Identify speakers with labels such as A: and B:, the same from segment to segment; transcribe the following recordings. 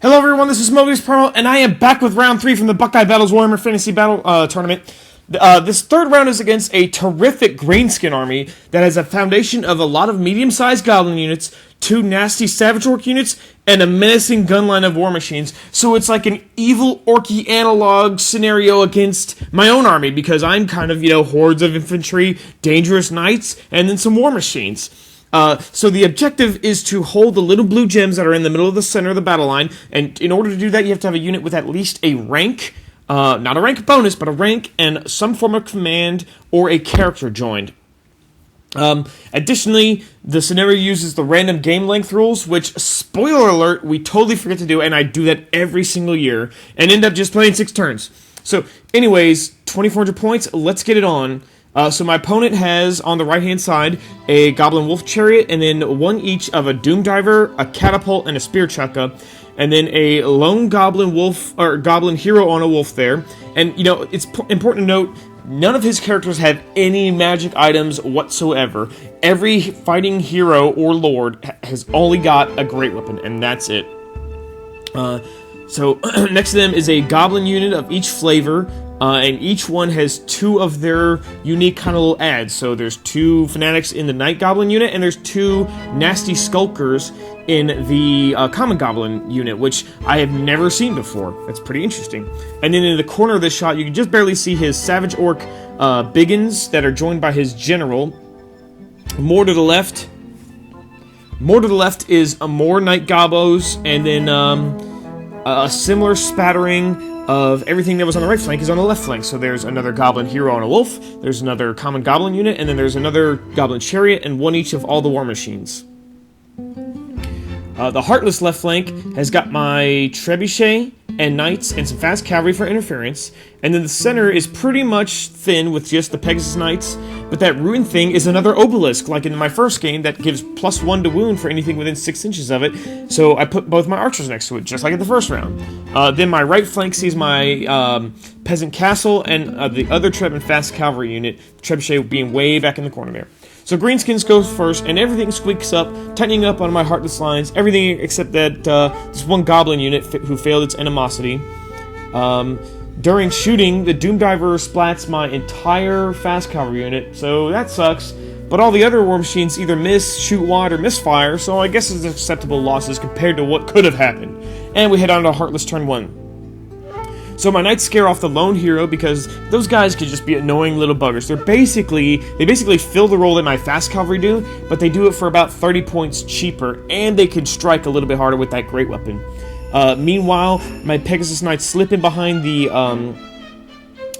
A: Hello everyone, this is Mobius Promo, and I am back with round 3 from the Buckeye Battles Warhammer Fantasy Battle Tournament. This third round is against a terrific Greenskin army that has a foundation of a lot of medium-sized Goblin units, 2 nasty Savage Orc units, and a menacing gunline of War Machines. So it's like an evil Orky analog scenario against my own army, because I'm kind of, hordes of infantry, dangerous knights, and then some War Machines. So the objective is to hold the little blue gems that are in the middle of the center of the battle line, and in order to do that, you have to have a unit with at least a rank, not a rank bonus, but a rank and some form of command or a character joined. Additionally, the scenario uses the random game length rules, which, spoiler alert, we totally forget to do, and I do that every single year, and end up just playing 6 turns. So, anyways, 2,400 points, let's get it on. So my opponent has, on the right-hand side, a Goblin Wolf Chariot, and then one each of a Doom Diver, a Catapult, and a Spear Chukka, and then a lone Goblin Wolf, or Goblin Hero on a Wolf there. And, it's important to note, none of his characters have any magic items whatsoever. Every fighting hero or lord has only got a great weapon, and that's it. So next to them is a Goblin unit of each flavor, and each one has 2 of their unique kind of little adds. So there's 2 Fanatics in the Night Goblin unit, and there's 2 Nasty Skulkers in the Common Goblin unit, which I have never seen before. That's pretty interesting. And then in the corner of this shot, you can just barely see his Savage Orc Biggins that are joined by his General. More to the left is more Night Gobos, and then a similar spattering of everything that was on the right flank is on the left flank. So there's another Goblin Hero on a Wolf, there's another Common Goblin unit, and then there's another Goblin Chariot, and one each of all the War Machines. The Heartless left flank has got my Trebuchet and Knights and some fast cavalry for interference, and then the center is pretty much thin with just the Pegasus Knights, but that Ruin thing is another Obelisk, like in my first game, that gives +1 to wound for anything within 6 inches of it, so I put both my archers next to it, just like in the first round. Then my right flank sees my Peasant Castle and the other Treb and fast cavalry unit, Trebuchet being way back in the corner there. So Greenskins goes first, and everything squeaks up, tightening up on my Heartless lines, everything except that this one Goblin unit who failed its animosity. During shooting, the Doom Diver splats my entire fast cavalry unit, so that sucks. But all the other War Machines either miss, shoot wide, or misfire, so I guess it's acceptable losses compared to what could have happened. And we head on to Heartless turn 1. So my Knights scare off the lone hero because those guys could just be annoying little buggers. They basically fill the role that my fast cavalry do, but they do it for about 30 points cheaper, and they can strike a little bit harder with that great weapon. Meanwhile, my Pegasus Knights slip in behind the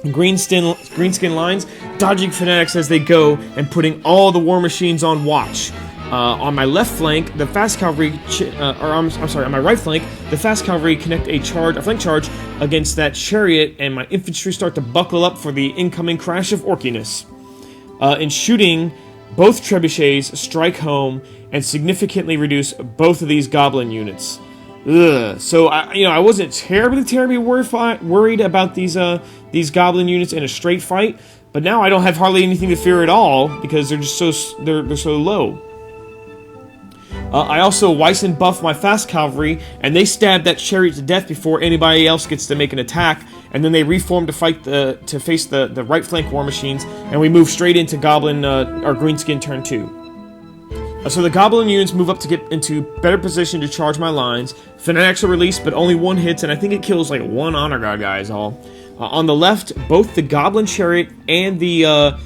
A: greenskin lines, dodging Fanatics as they go, and putting all the War Machines on watch. On my left flank, the fast cavalry, on my right flank, the fast cavalry connect a flank charge against that chariot, and my infantry start to buckle up for the incoming crash of orkiness. In shooting, both trebuchets strike home and significantly reduce both of these goblin units. Ugh. So I wasn't terribly worried about these goblin units in a straight fight, but now I don't have hardly anything to fear at all because they're just they're so low. I also Wyson buff my fast cavalry, and they stab that chariot to death before anybody else gets to make an attack, and then they reform to face the right flank War Machines, and we move straight into Goblin or Greenskin turn 2. So the Goblin units move up to get into better position to charge my lines. Fanatics are released, but only 1 hits, and I think it kills like 1 Honor Guard guy is all. On the left, both the Goblin Chariot and the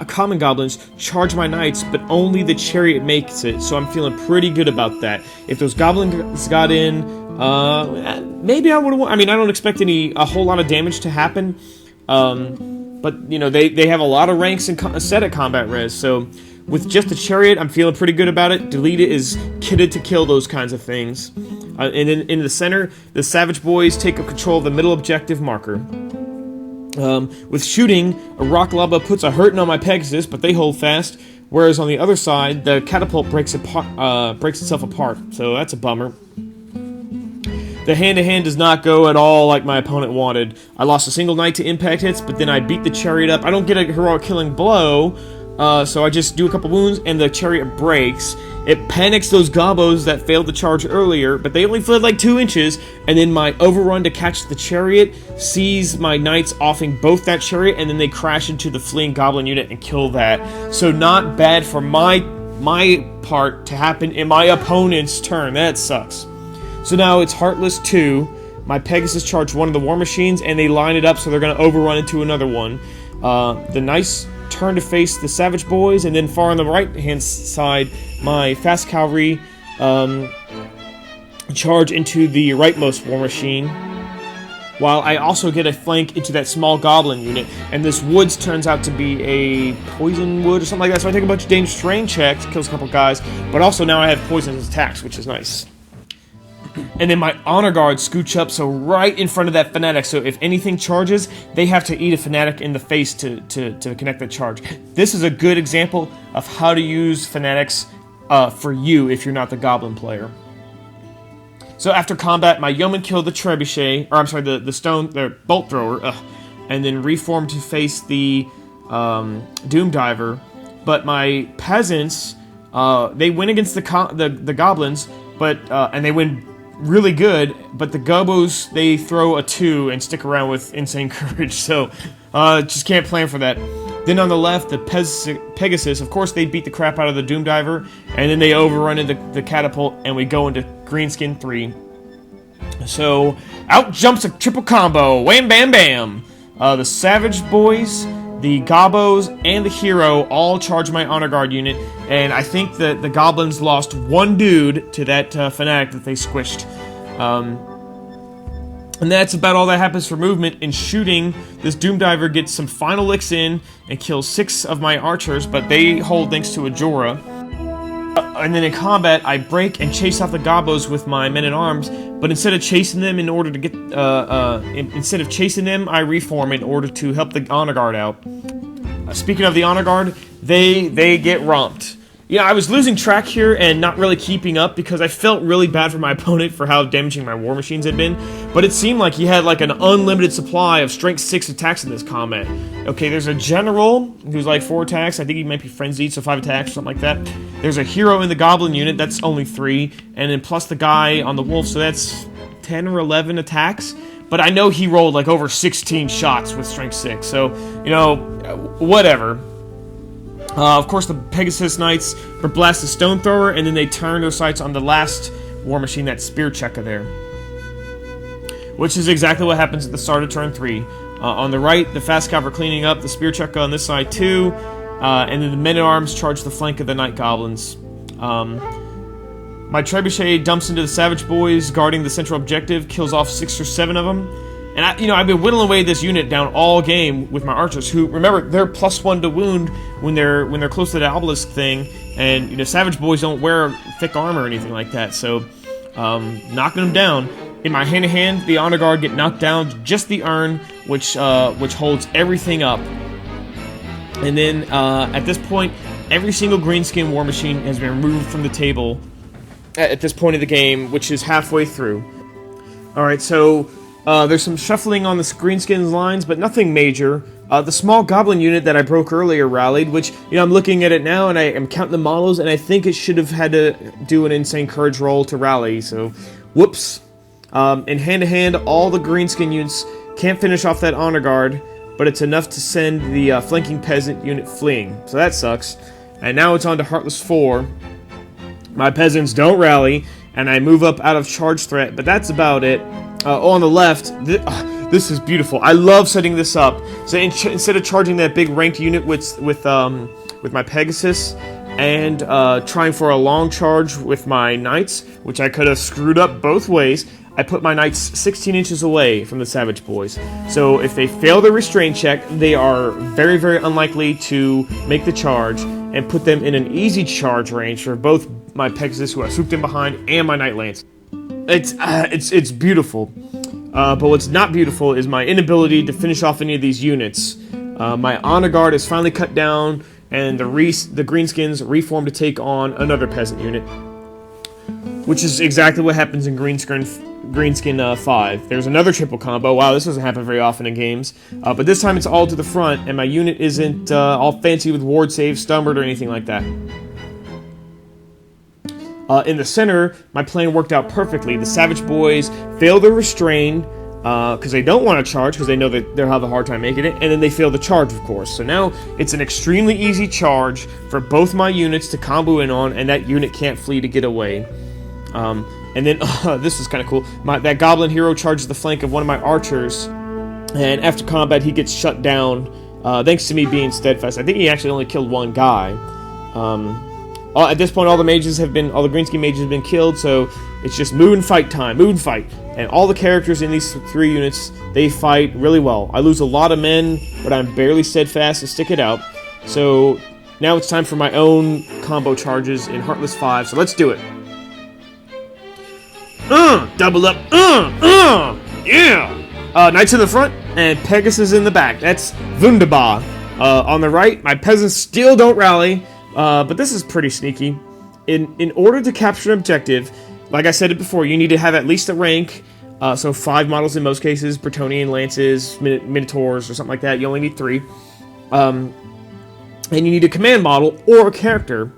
A: Common Goblins charge my Knights, but only the Chariot makes it, so I'm feeling pretty good about that. If those Goblins got in, maybe I would have won. I mean, I don't expect a whole lot of damage to happen, but, they have a lot of ranks and set at combat res, so with just the Chariot, I'm feeling pretty good about it. Delete It is kitted to kill those kinds of things. And then in the center, the Savage Boys take up control of the middle objective marker. With shooting, a Rock Lava puts a hurting on my Pegasus, but they hold fast, whereas on the other side, the Catapult breaks itself apart, so that's a bummer. The hand-to-hand does not go at all like my opponent wanted. I lost a single Knight to impact hits, but then I beat the Chariot up. I don't get a heroic killing blow, So I just do a couple wounds, and the chariot breaks. It panics those gobos that failed the charge earlier, but they only fled like 2 inches, and then my overrun to catch the chariot sees my knights offing both that chariot, and then they crash into the fleeing goblin unit and kill that. So not bad for my part to happen in my opponent's turn. That sucks. So now it's Heartless 2. My Pegasus charged one of the war machines, and they line it up so they're going to overrun into another one. The Knights turn to face the Savage Boys, and then far on the right-hand side, my Fast Cavalry charge into the rightmost war machine, while I also get a flank into that small goblin unit, and this woods turns out to be a poison wood or something like that, so I take a bunch of dangerous terrain checks, kills a couple guys, but also now I have poisonous attacks, which is nice. And then my honor guard scooch up, so right in front of that fanatic, so if anything charges, they have to eat a fanatic in the face to connect the charge. This is a good example of how to use fanatics for you if you're not the goblin player. So after combat, my yeoman killed the trebuchet, or I'm sorry, the bolt thrower, and then reformed to face the doom diver. But my peasants, they win against the goblins, but and they win really good, but the gobos, they throw a 2 and stick around with insane courage, so just can't plan for that. Then on the left, the Pegasus, of course they beat the crap out of the Doom Diver, and then they overrun into the catapult, and we go into Greenskin 3. So out jumps a triple combo, wham bam bam! The Savage Boys, the Gobos, and the Hero all charge my Honor Guard unit, and I think that the Goblins lost 1 dude to that Fanatic that they squished. And that's about all that happens for movement. In shooting, this Doom Diver gets some final licks in and kills 6 of my archers, but they hold thanks to a Jorah. And then in combat, I break and chase off the Gobos with my men-at-arms, but instead of chasing them in order to get, instead of chasing them, I reform in order to help the Honor Guard out. Speaking of the Honor Guard, they get romped. Yeah, I was losing track here and not really keeping up because I felt really bad for my opponent for how damaging my war machines had been, but it seemed like he had like an unlimited supply of strength 6 attacks in this combat. Okay, there's a general who's like 4 attacks, I think he might be frenzied, so 5 attacks or something like that. There's a hero in the goblin unit, that's only 3, and then plus the guy on the wolf, so that's 10 or 11 attacks. But I know he rolled like over 16 shots with strength 6, so, you know, whatever. Of course, the Pegasus Knights blast the Stone Thrower, and then they turn their sights on the last war machine, that Spear Checker there. Which is exactly what happens at the start of turn 3. On the right, the Fast Cav are cleaning up, the Spear Checker on this side too, and then the Men-at-Arms charge the flank of the Night Goblins. My Trebuchet dumps into the Savage Boys, guarding the central objective, kills off 6 or 7 of them. And I've been whittling away this unit down all game with my archers, who, remember, they're +1 to wound when they're close to the obelisk thing, and Savage Boys don't wear thick armor or anything like that, so knocking them down. In my hand-to-hand, the Honor Guard get knocked down, just the urn, which holds everything up. And then at this point, every single Greenskin war machine has been removed from the table at this point of the game, which is halfway through. All right, so. There's some shuffling on the Greenskins lines, but nothing major. The small goblin unit that I broke earlier rallied, which, I'm looking at it now, and I am counting the models, and I think it should have had to do an insane courage roll to rally, so whoops. In hand-to-hand, all the Greenskin units can't finish off that Honor Guard, but it's enough to send the flanking peasant unit fleeing, so that sucks. And now it's on to Heartless 4. My peasants don't rally, and I move up out of charge threat, but that's about it. On the left, this is beautiful. I love setting this up. So instead of charging that big ranked unit with my Pegasus and trying for a long charge with my Knights, which I could have screwed up both ways, I put my Knights 16 inches away from the Savage Boys. So if they fail the restraint check, they are very, very unlikely to make the charge, and put them in an easy charge range for both my Pegasus, who I swooped in behind, and my Knight Lance. It's beautiful, but what's not beautiful is my inability to finish off any of these units. My Honor Guard is finally cut down, and the Greenskins reform to take on another peasant unit. which is exactly what happens in Greenskin 5. There's another triple combo. Wow, this doesn't happen very often in games. But this time it's all to the front, and my unit isn't all fancy with ward save, stumbled, or anything like that. In the center, my plan worked out perfectly. The Savage Boys fail the restrain because they don't want to charge because they know that they'll have a hard time making it, and then they fail the charge, of course. So now it's an extremely easy charge for both my units to combo in on, and that unit can't flee to get away. And then, this is kind of cool, that Goblin Hero charges the flank of one of my archers, and after combat he gets shut down, thanks to me being steadfast. I think he actually only killed one guy. At this point, all the Greenskin mages have been killed, so it's just move and fight time, move and fight. And all the characters in these 3 units, they fight really well. I lose a lot of men, but I'm barely steadfast to stick it out. So now it's time for my own combo charges in Heartless 5, so let's do it. Double up, yeah! Knights in the front, and Pegasus in the back. That's wunderbar. On the right, my peasants still don't rally, but this is pretty sneaky. In order to capture an objective, like I said it before, you need to have at least a rank, so 5 models in most cases, Bretonnian Lances, Minotaurs, or something like that. You only need 3. And you need a command model or a character.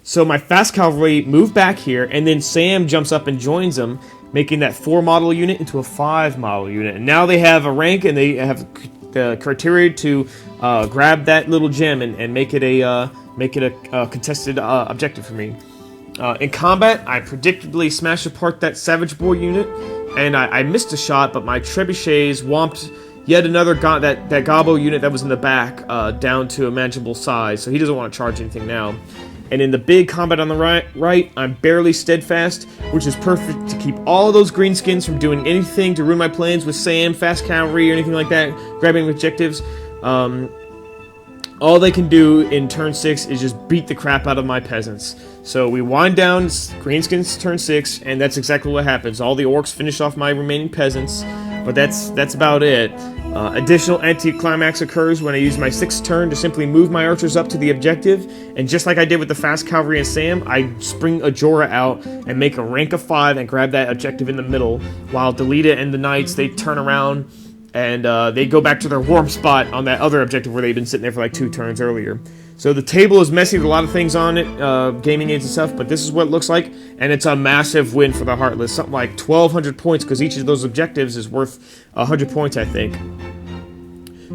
A: So my fast cavalry move back here, and then Sam jumps up and joins them, making that 4 model unit into a 5 model unit. And now they have a rank, and they have the criteria to grab that little gem and make it a contested objective for me. In combat, I predictably smashed apart that Savage Boy unit, and I missed a shot, but my trebuchets whomped yet another that Gobbo unit that was in the back down to a manageable size, so he doesn't want to charge anything now. And in the big combat on the right, I'm barely steadfast, which is perfect to keep all of those Greenskins from doing anything to ruin my plans with Sam, fast cavalry, or anything like that, grabbing objectives. All they can do in turn 6 is just beat the crap out of my peasants. So we wind down Greenskins turn 6, and that's exactly what happens. All the orcs finish off my remaining peasants, but that's about it. Additional anti-climax occurs when I use my 6th turn to simply move my archers up to the objective, and just like I did with the fast cavalry and Sam, I spring Ajora out and make a rank of 5 and grab that objective in the middle, while Delita and the knights, they turn around and they go back to their warm spot on that other objective where they've been sitting there for like 2 turns earlier. So the table is messy with a lot of things on it, gaming aids and stuff, but this is what it looks like, and it's a massive win for the Heartless. Something like 1,200 points, because each of those objectives is worth 100 points, I think.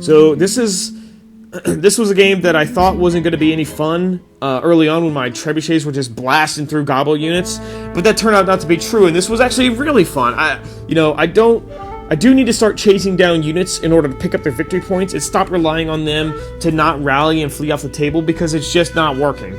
A: So this was a game that I thought wasn't going to be any fun early on when my trebuchets were just blasting through Gobbo units, but that turned out not to be true, and this was actually really fun. I do need to start chasing down units in order to pick up their victory points and stop relying on them to not rally and flee off the table, because it's just not working.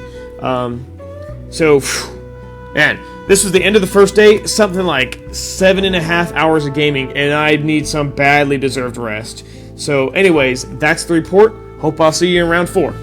A: Man, this was the end of the first day, something like 7.5 hours of gaming, and I need some badly deserved rest. So anyways, that's the report. Hope I'll see you in round 4.